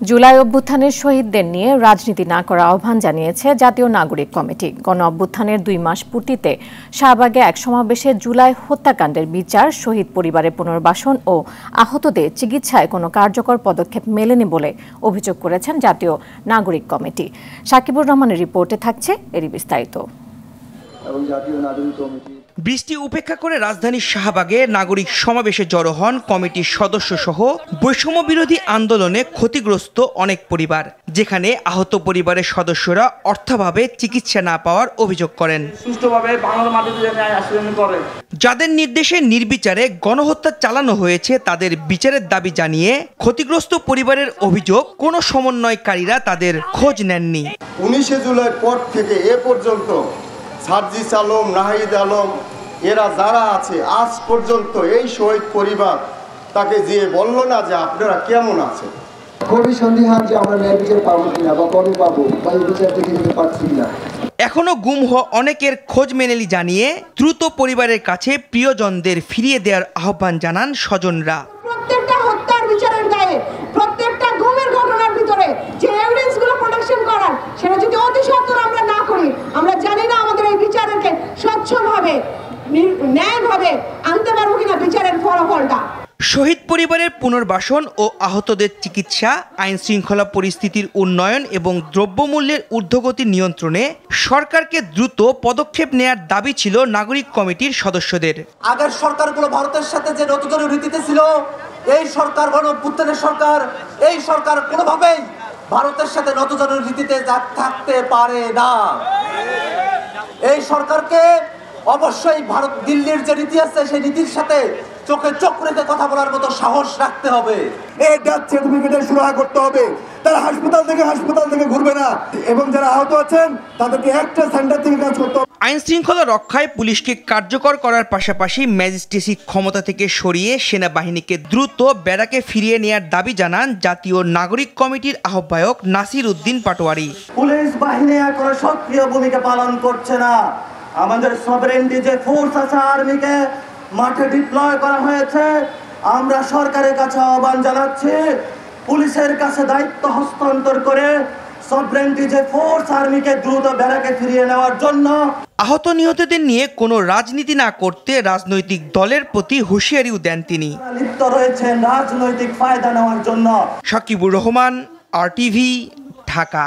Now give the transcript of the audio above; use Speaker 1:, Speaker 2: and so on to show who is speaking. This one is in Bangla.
Speaker 1: জুলাই অভ্যুত্থানের শহীদদের নিয়ে রাজনীতি না করার আহ্বান জানিয়েছে জাতীয় নাগরিক কমিটি। গণ অভ্যুত্থানের 2 মাস পূর্তিতে শাহবাগে এক সমাবেশে জুলাই হত্যাকাণ্ডের বিচার, শহীদ পরিবারের পুনর্বাসন ও আহতদের চিকিৎসায় কোনো কার্যকর পদক্ষেপ মেলেনি বলে অভিযোগ করেছেন জাতীয় নাগরিক কমিটি। সাকিবুর রহমানের রিপোর্টে থাকছে এরই বিস্তারিত।
Speaker 2: বৃষ্টি উপেক্ষা করে রাজধানীর শাহবাগে নাগরিক সমাবেশে জড়ো হন কমিটির সদস্য সহ বৈষম্য বিরোধী আন্দোলনে ক্ষতিগ্রস্ত অনেক পরিবার, যেখানে আহত পরিবারের সদস্যরা অর্থাভাবে চিকিৎসা না পাওয়ার অভিযোগ করেন। যাদের নির্দেশে নির্বিচারে গণহত্যা চালানো হয়েছে তাদের বিচারের দাবি জানিয়ে ক্ষতিগ্রস্ত পরিবারের অভিযোগ, কোনো সমন্বয়কারীরা তাদের খোঁজ নেননি।
Speaker 3: 19 জুলাই পর থেকে এ পর্যন্ত সার্জিস আলম, নাহিদ আলম এরা যারা আছে আজ পর্যন্ত এই শহীদ পরিবার তাকে যে বলল না যে আপনারা কেমন আছেন।
Speaker 4: খুবই সন্দিহান যে আমরা ন্যায় বিচার পাবো কিনা বা কবে পাবো বা এই বিচার থেকে যেতে পারছি কিনা।
Speaker 2: এখনো গুম হওয়া অনেকের খোঁজ মেলেনি জানিয়ে দ্রুত পরিবারের কাছে প্রিয়জনদের ফিরিয়ে দেওয়ার আহ্বান জানান স্বজনরা।
Speaker 5: প্রত্যেকটা হত্যার বিচারের দায়ে, প্রত্যেকটা গুমের ঘটনার ভিতরে যে এভিডেন্সগুলো প্রোটেকশন করার, সেটা যদি অতি সত্বর আমরা না করি, আমরা জানি না আমাদের এই বিচারকে স্বচ্ছভাবে ন্যায়ভাবে আনতে পারবো কিনা বিচারের ফলাফলটা।
Speaker 2: শহীদ পরিবারের পুনর্বাসন ও আহতদের চিকিৎসা, আইন শৃঙ্খলা পরিস্থিতির উন্নয়ন এবং দ্রব্যমূল্যের ঊর্ধ্বগতি নিয়ন্ত্রণে সরকারকে দ্রুত পদক্ষেপ নেয়ার দাবি ছিল নাগরিক কমিটির সদস্যদের।
Speaker 6: আগের সরকারগুলো ভারতের সাথে যে নতজনের রীতিতে ছিল, এই সরকার গণঅভ্যুত্থানের সরকার, এই সরকার কোনোভাবেই ভারতের সাথে নতজনের রীতিতে থাকতে পারে না। এই সরকারকে অবশ্যই ভারত দিল্লির যে নীতি আছে সেই নীতির সাথে চোখে চোখ রেখে কথা বলার মতো সাহস রাখতে হবে।
Speaker 4: এই ডেথ সার্টিফিকেটের সুরাহা করতে হবে। তারা হাসপাতাল থেকে ঘুরবে না, এবং যারা আহত আছেন তাদেরকে একটা সেন্টার থেকে কাজ করতে হবে।
Speaker 2: আইন শৃঙ্খলা রক্ষায় পুলিশকে কার্যকর করার পাশাপাশি ম্যাজিস্ট্রেসি ক্ষমতা থেকে সরিয়ে সেনাবাহিনীকে দ্রুত ব্যারাকে ফিরিয়ে নেওয়ার দাবি জানান জাতীয় নাগরিক কমিটির আহ্বায়ক নাসির উদ্দিন পাটোয়ারি।
Speaker 6: পুলিশ বাহিনী এখন সক্রিয় ভূমিকা পালন করছে না। আমাদের সভরেন্টি যে ফোর্স আছে, আর্মিকে মাঠে ডিপ্লয় করা হয়েছে। আমরা সরকারের কাছে আহ্বান জানাচ্ছি, পুলিশের কাছে দায়িত্ব হস্তান্তর করে সভরেন্টি যে ফোর্স, আর্মিকে দ্রুত ব্যারাকে ফিরিয়ে নেওয়ার জন্য।
Speaker 2: আহত নিহতদের নিয়ে কোনো রাজনীতি না করতে রাজনৈতিক দলের প্রতি হুঁশিয়ারিও দেন তিনি।
Speaker 6: লিপ্ত রয়েছেন রাজনৈতিক ফায়দা নেওয়ার জন্য।
Speaker 2: সাকিবুর রহমান, RTV, ঢাকা।